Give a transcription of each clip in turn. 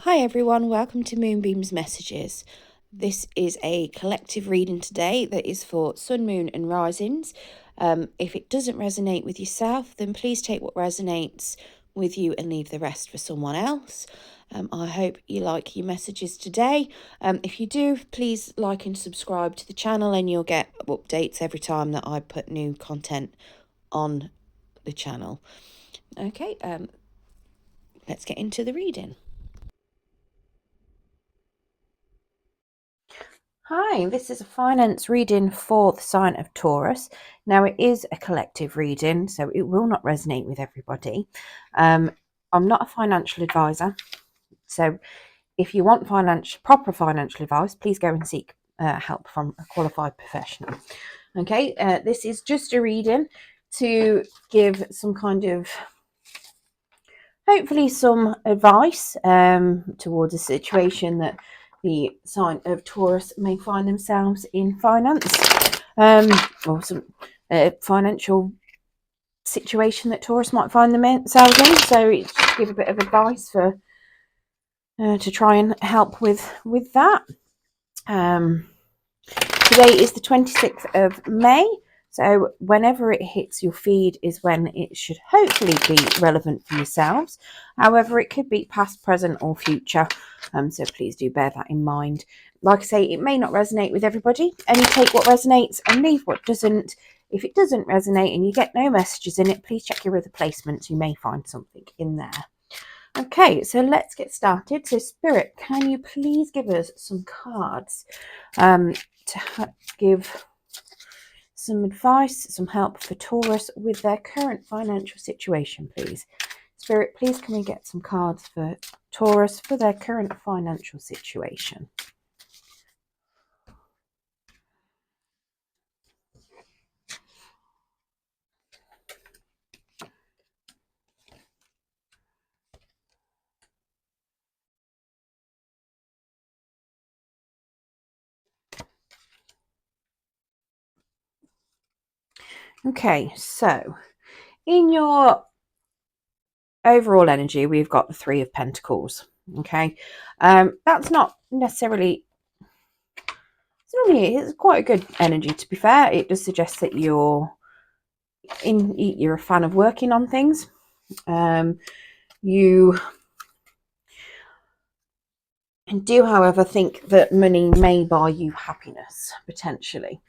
Hi everyone, welcome to Moonbeam's Messages. This is a collective reading today that is for Sun, Moon and Risings. If it doesn't resonate with yourself, then please take what resonates with you and leave the rest for someone else. I hope you like your messages today. If you do, please like and subscribe to the channel and you'll get updates every time that I put new content on the channel. Okay, let's get into the reading. Hi, this is a finance reading for the sign of Taurus. Now, it is a collective reading, so it will not resonate with everybody. I'm not a financial advisor, so if you want proper financial advice, please go and seek help from a qualified professional. Okay, this is just a reading to give some kind of, hopefully some advice towards a situation that the sign of Taurus may find themselves in finance, or some financial situation that Taurus might find themselves in. So it's just give a bit of advice for to try and help with that. Today is the 26th of May. So whenever it hits your feed is when it should hopefully be relevant for yourselves. However, it could be past, present or future. So please do bear that in mind. Like I say, it may not resonate with everybody. Only take what resonates and leave what doesn't. If it doesn't resonate and you get no messages in it, please check your other placements. You may find something in there. Okay, so let's get started. So Spirit, can you please give us some cards to give some advice, some help for Taurus with their current financial situation, please? Spirit, please can we get some cards for Taurus for their current financial situation? Okay, so in your overall energy, we've got the Three of Pentacles. Okay, that's not necessarily. It's quite a good energy, to be fair. It does suggest that you're a fan of working on things. You do, however, think that money may buy you happiness, potentially.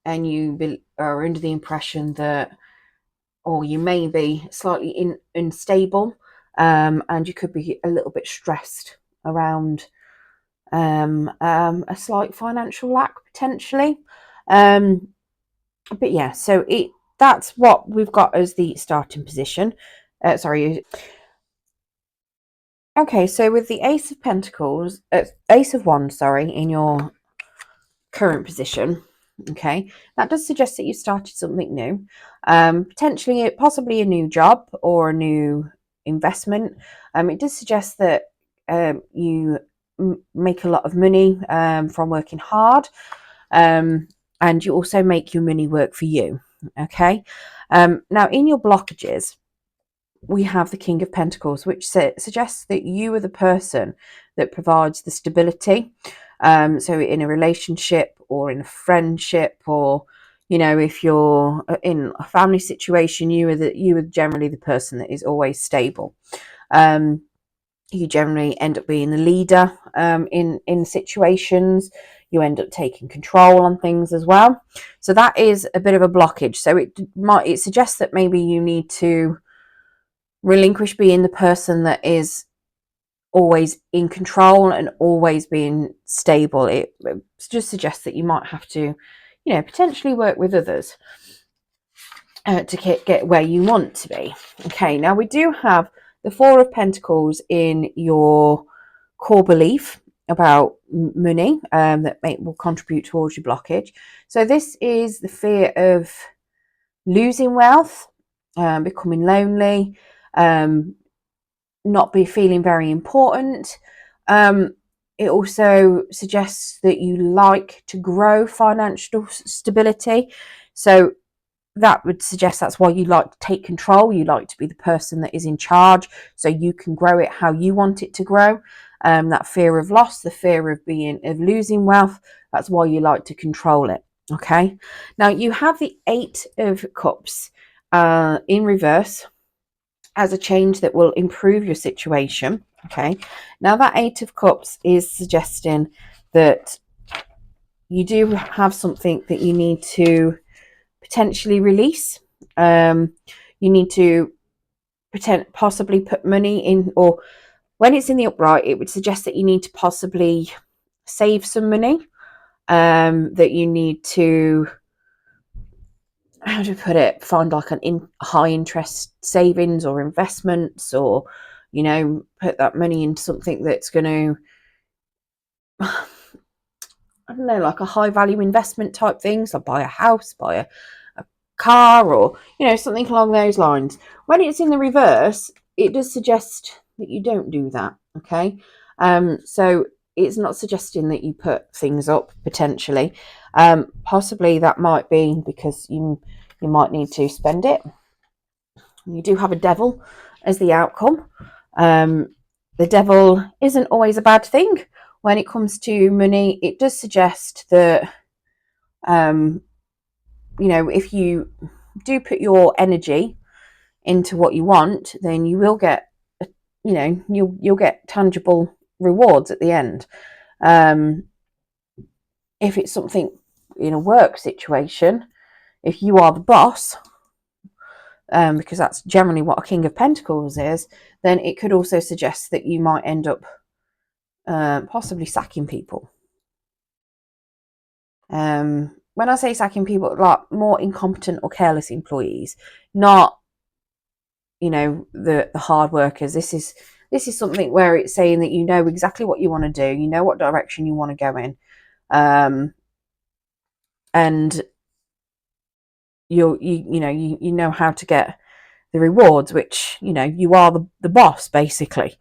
And you are under the impression that, or you may be slightly unstable, and you could be a little bit stressed around a slight financial lack, potentially. But yeah, so that's what we've got as the starting position. Sorry. Okay, so with the Ace of Pentacles, Ace of Wands, sorry, in your current position, okay, that does suggest that you started something new, potentially, possibly a new job or a new investment. It does suggest that you make a lot of money from working hard, and you also make your money work for you. Okay, now in your blockages, we have the King of Pentacles, which suggests that you are the person that provides the stability. So in a relationship or in a friendship, or if you're in a family situation, you are generally the person that is always stable. You generally end up being the leader in situations. You end up taking control on things as well. So that is a bit of a blockage. So it suggests that maybe you need to relinquish being the person that is always in control and always being stable. It just suggests that you might have to, potentially work with others to get where you want to be. Okay, now we do have the Four of Pentacles in your core belief about money that will contribute towards your blockage. So this is the fear of losing wealth, becoming lonely, not be feeling very important. It also suggests that you like to grow financial stability. So that would suggest that's why you like to take control. You like to be the person that is in charge, so you can grow it how you want it to grow. That fear of loss, the fear of losing wealth, that's why you like to control it. Okay. Now you have the 8 of Cups in reverse as a change that will improve your situation. Okay. Now that 8 of Cups is suggesting that you do have something that you need to potentially release. You need to possibly put money in, or when it's in the upright, it would suggest that you need to possibly save some money, that you need to, how to put it, find like high interest savings or investments, or, you know, put that money into something that's going to, I don't know, like a high value investment type thing. So buy a house, buy a car, or, you know, something along those lines. When it's in the reverse, it does suggest that you don't do that. Okay. So it's not suggesting that you put things up potentially. Possibly that might be because you might need to spend it. You do have a devil as the outcome. The devil isn't always a bad thing. When it comes to money, it does suggest that, you know, if you do put your energy into what you want, then you will get, you know, you'll get tangible rewards at the end. If it's something in a work situation, if you are the boss, because that's generally what a King of Pentacles is, then it could also suggest that you might end up possibly sacking people. When I say sacking people, like more incompetent or careless employees, not, you know, the hard workers. This is something where it's saying that you know exactly what you want to do, you know what direction you want to go in, and you know how to get the rewards, which, you know, you are the boss basically.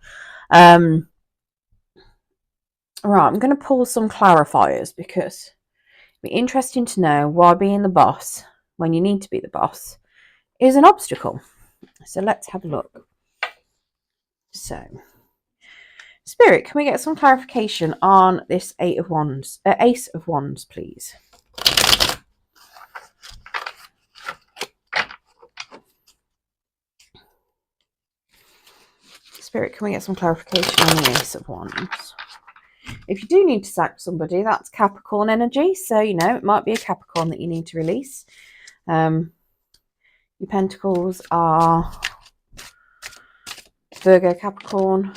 Right, I'm going to pull some clarifiers because it'd be interesting to know why being the boss when you need to be the boss is an obstacle. So let's have a look. So, Spirit, can we get some clarification on this Ace of Wands, please? Spirit, can we get some clarification on the Ace of Wands? If you do need to sack somebody, that's Capricorn energy. So, you know, it might be a Capricorn that you need to release. Your Pentacles are Virgo, Capricorn,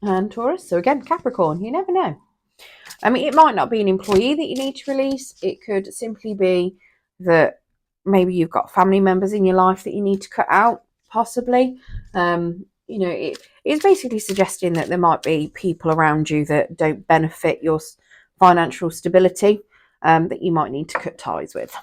and Taurus. So again, Capricorn, you never know. I mean, it might not be an employee that you need to release. It could simply be that maybe you've got family members in your life that you need to cut out, possibly. You know, it's basically suggesting that there might be people around you that don't benefit your financial stability, that you might need to cut ties with.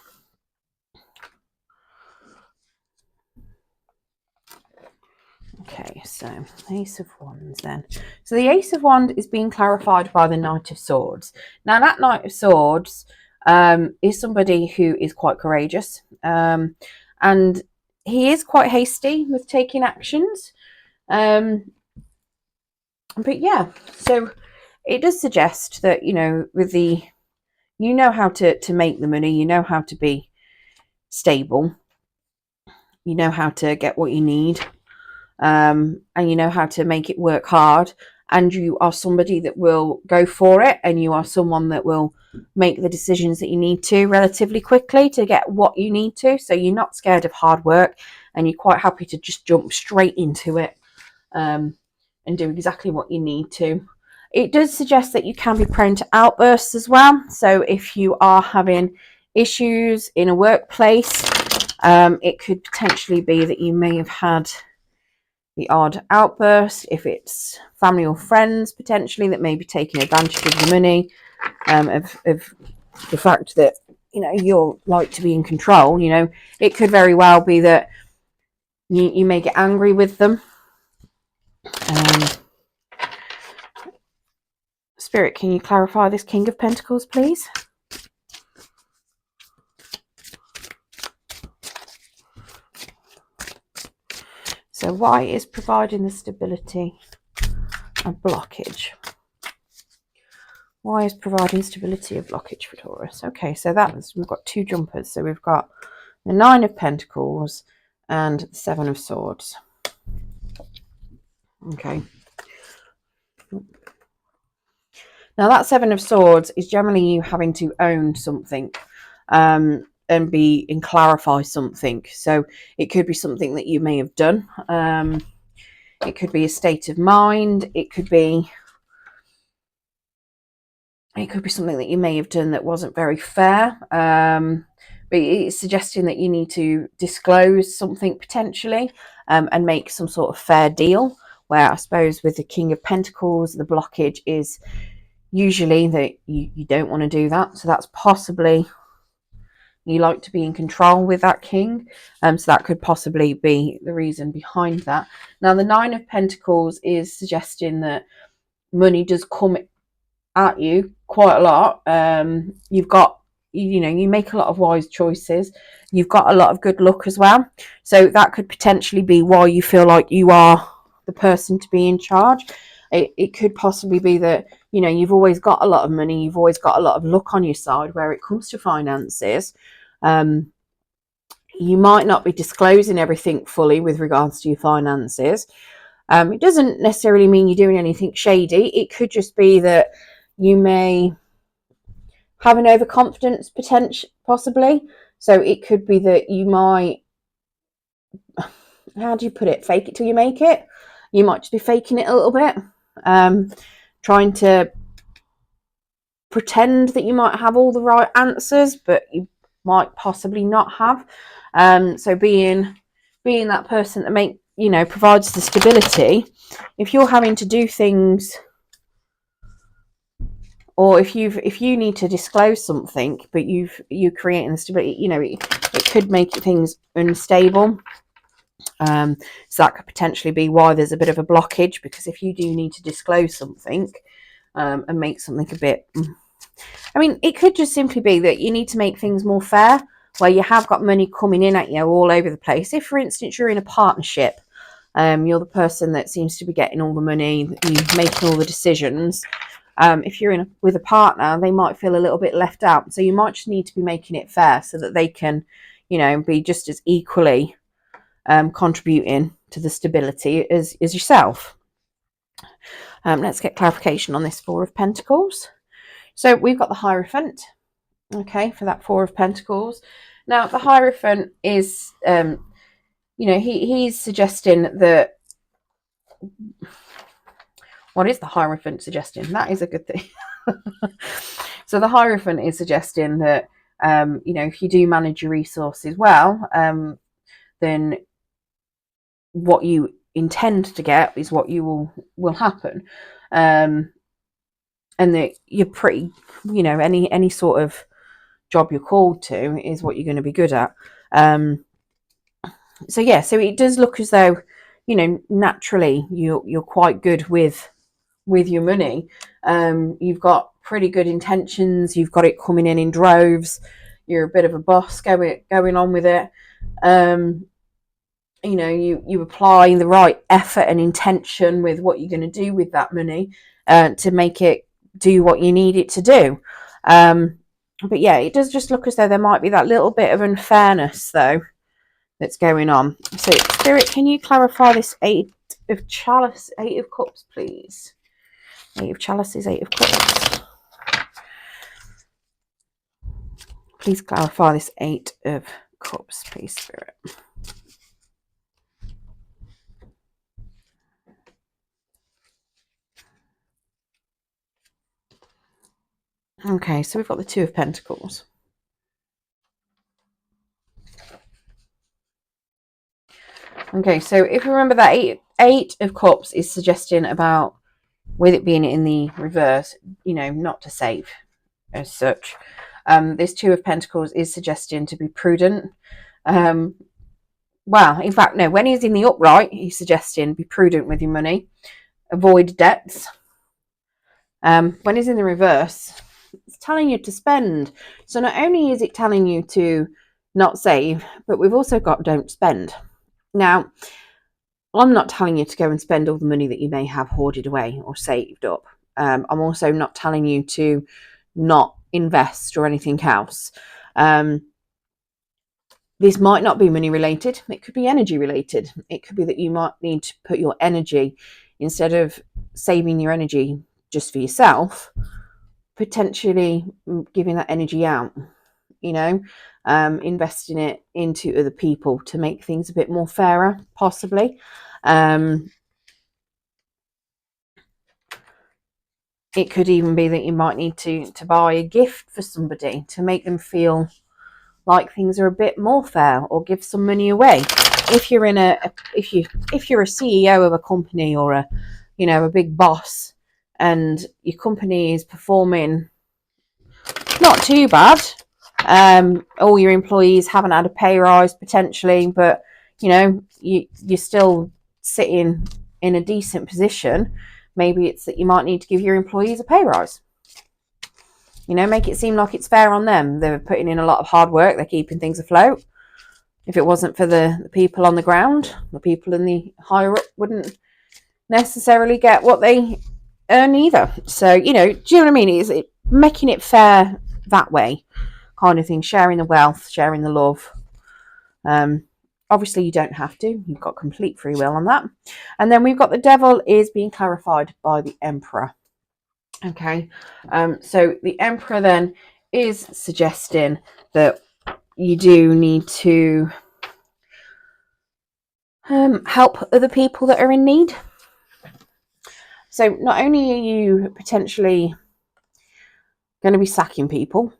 Okay, so Ace of Wands then. So the Ace of Wands is being clarified by the Knight of Swords. Now that Knight of Swords is somebody who is quite courageous, and he is quite hasty with taking actions. But yeah, so it does suggest that, you know, you know how to make the money, you know how to be stable, you know how to get what you need, and you know how to make it work hard, and you are somebody that will go for it, and you are someone that will make the decisions that you need to relatively quickly to get what you need to. So you're not scared of hard work, and you're quite happy to just jump straight into it, and do exactly what you need to. It does suggest that you can be prone to outbursts as well. So if you are having issues in a workplace, it could potentially be that you may have had the odd outburst. If it's family or friends potentially that may be taking advantage of the money, of the fact that, you know, you're like to be in control, you know, it could very well be that you may get angry with them. Spirit, can you clarify this King of Pentacles, please? So why is providing the stability a blockage? Why is providing stability a blockage for Taurus? Okay, so we've got two jumpers. So we've got the 9 of Pentacles and the 7 of Swords. Okay. Now that 7 of Swords is generally you having to own something and clarify something. So it could be something that you may have done. It could be a state of mind. It could be something that you may have done that wasn't very fair. But it's suggesting that you need to disclose something potentially and make some sort of fair deal, where I suppose with the King of Pentacles, the blockage is usually that you don't want to do that. So that's possibly you like to be in control with that king. So that could possibly be the reason behind that. Now, the 9 of Pentacles is suggesting that money does come at you quite a lot. You've got, you make a lot of wise choices. You've got a lot of good luck as well. So that could potentially be why you feel like you are the person to be in charge. It could possibly be that, you've always got a lot of money. You've always got a lot of luck on your side where it comes to finances. You might not be disclosing everything fully with regards to your finances. It doesn't necessarily mean you're doing anything shady. It could just be that you may have an overconfidence potential, possibly. So it could be that you might, how do you put it? Fake it till you make it. You might just be faking it a little bit, trying to pretend that you might have all the right answers, but you might possibly not have. So being that person that provides the stability, if you're having to do things, or if you need to disclose something, but you're creating the stability, it could make things unstable. So that could potentially be why there's a bit of a blockage, because if you do need to disclose something and make something a bit, it could just simply be that you need to make things more fair, where you have got money coming in at you all over the place. If, for instance, you're in a partnership, you're the person that seems to be getting all the money, you're making all the decisions. If you're with a partner, they might feel a little bit left out. So you might just need to be making it fair so that they can, be just as equally contributing to the stability as yourself. Let's get clarification on this 4 of Pentacles. So we've got the Hierophant, okay, for that 4 of Pentacles. Now, the Hierophant is, he's suggesting that. What is the Hierophant suggesting? That is a good thing. So the Hierophant is suggesting that, if you do manage your resources well, then what you intend to get is what you will happen. And that you're pretty, any sort of job you're called to is what you're going to be good at. So it does look as though, naturally you're quite good with your money. You've got pretty good intentions. You've got it coming in droves. You're a bit of a boss going on with it. You apply the right effort and intention with what you're going to do with that money to make it do what you need it to do. But yeah, it does just look as though there might be that little bit of unfairness though that's going on. So Spirit, can you clarify this 8 of Cups, please? 8 of Chalices, 8 of Cups. Please clarify this 8 of Cups, please, Spirit. Okay, so we've got the 2 of Pentacles. Okay, so if you remember that 8 of Cups is suggesting about, with it being in the reverse, not to save as such. This 2 of Pentacles is suggesting to be prudent. Well, in fact, no, when he's in the upright, he's suggesting be prudent with your money, avoid debts. When he's in the reverse, it's telling you to spend. So not only is it telling you to not save, but we've also got don't spend. Now, I'm not telling you to go and spend all the money that you may have hoarded away or saved up. I'm also not telling you to not invest or anything else. This might not be money related. It could be energy related. It could be that you might need to put your energy, instead of saving your energy just for yourself, potentially giving that energy out, investing it into other people to make things a bit more fairer, possibly. It could even be that you might need to buy a gift for somebody to make them feel like things are a bit more fair, or give some money away. If you're in if you're a CEO of a company, or a big boss, and your company is performing not too bad, all your employees haven't had a pay rise potentially, but you're still sitting in a decent position. Maybe it's that you might need to give your employees a pay rise. Make it seem like it's fair on them. They're putting in a lot of hard work. They're keeping things afloat. If it wasn't for the people on the ground, the people in the higher up wouldn't necessarily get what they earn either. So, do you know what I mean? Is it making it fair that way, kind of thing, sharing the wealth, sharing the love. Obviously, you don't have to. You've got complete free will on that. And then we've got the devil is being clarified by the emperor. Okay, so the emperor then is suggesting that you do need to help other people that are in need. So not only are you potentially going to be sacking people,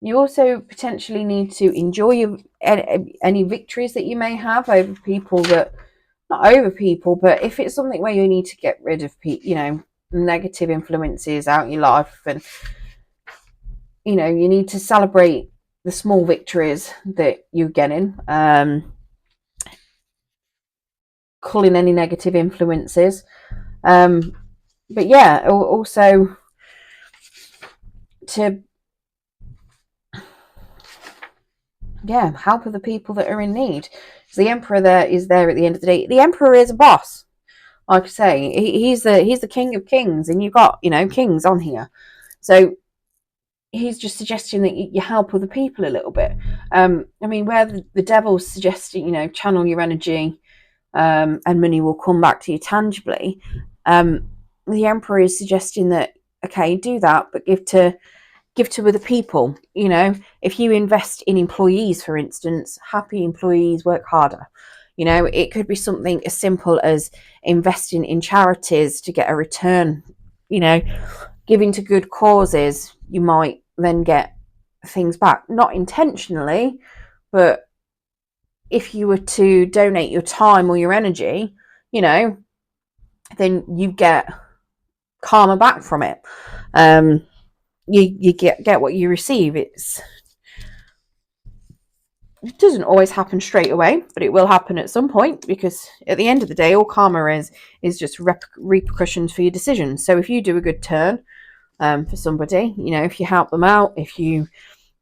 you also potentially need to enjoy any victories that you may have over people that, not over people, but if it's something where you need to get rid of negative influences out in your life, and you need to celebrate the small victories that you're getting, culling any negative influences, but yeah, also to help other people that are in need. So the emperor is there at the end of the day. The emperor is a boss. Like I say, he's the king of kings, and you've got kings on here. So he's just suggesting that you help other people a little bit. I mean, where the devil's suggesting channel your energy, and money will come back to you tangibly. The emperor is suggesting that, okay, do that, but give to other people. If you invest in employees, for instance, happy employees work harder. It could be something as simple as investing in charities to get a return. Giving to good causes, you might then get things back, not intentionally, but if you were to donate your time or your energy, then you get karma back from it. You get what you receive. It doesn't always happen straight away, but it will happen at some point, because at the end of the day, all karma is just repercussions for your decisions. So if you do a good turn for somebody, if you help them out, if you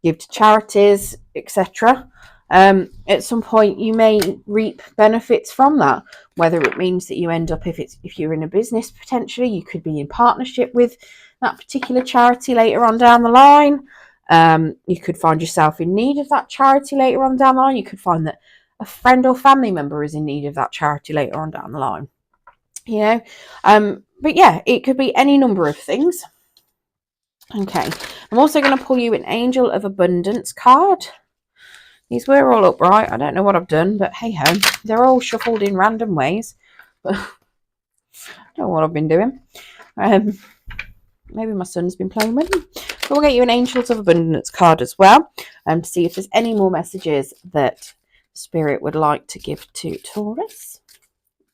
give to charities, etc., at some point you may reap benefits from that. Whether it means that you end up, if you're in a business, potentially you could be in partnership with that particular charity later on down the line. You could find yourself in need of that charity later on down the line. You could find that a friend or family member is in need of that charity later on down the line. But yeah, it could be any number of things. Okay, I'm also going to pull you an Angel of Abundance card. These were all upright. I don't know what I've done, but hey ho, they're all shuffled in random ways. But I don't know what I've been doing. Maybe my son's been playing with them. But we'll get you an Angels of Abundance card as well, to see if there's any more messages that Spirit would like to give to Taurus.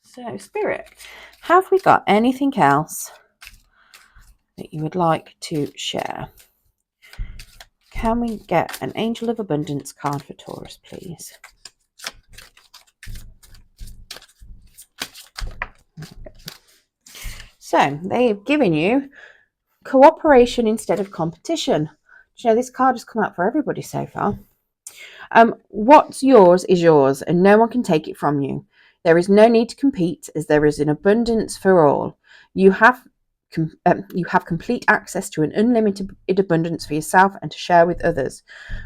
So, Spirit, have we got anything else that you would like to share? Can we get an Angel of Abundance card for Taurus, please? So, they have given you cooperation instead of competition. You know, this card has come out for everybody so far. What's yours is yours, and no one can take it from you. There is no need to compete, as there is an abundance for all. You have complete access to an unlimited abundance for yourself and to share with others.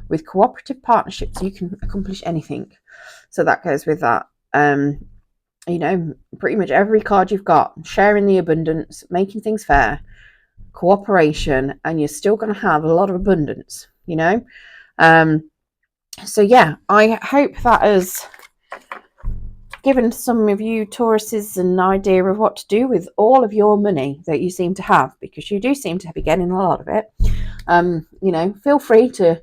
With cooperative partnerships, you can accomplish anything. So that goes with that. Pretty much every card you've got, sharing the abundance, making things fair, cooperation, and you're still going to have a lot of abundance, So yeah, I hope that has given some of you Tauruses an idea of what to do with all of your money that you seem to have, because you do seem to be getting a lot of it. Feel free to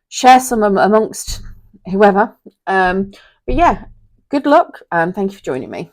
share some amongst whoever. But yeah, good luck and thank you for joining me.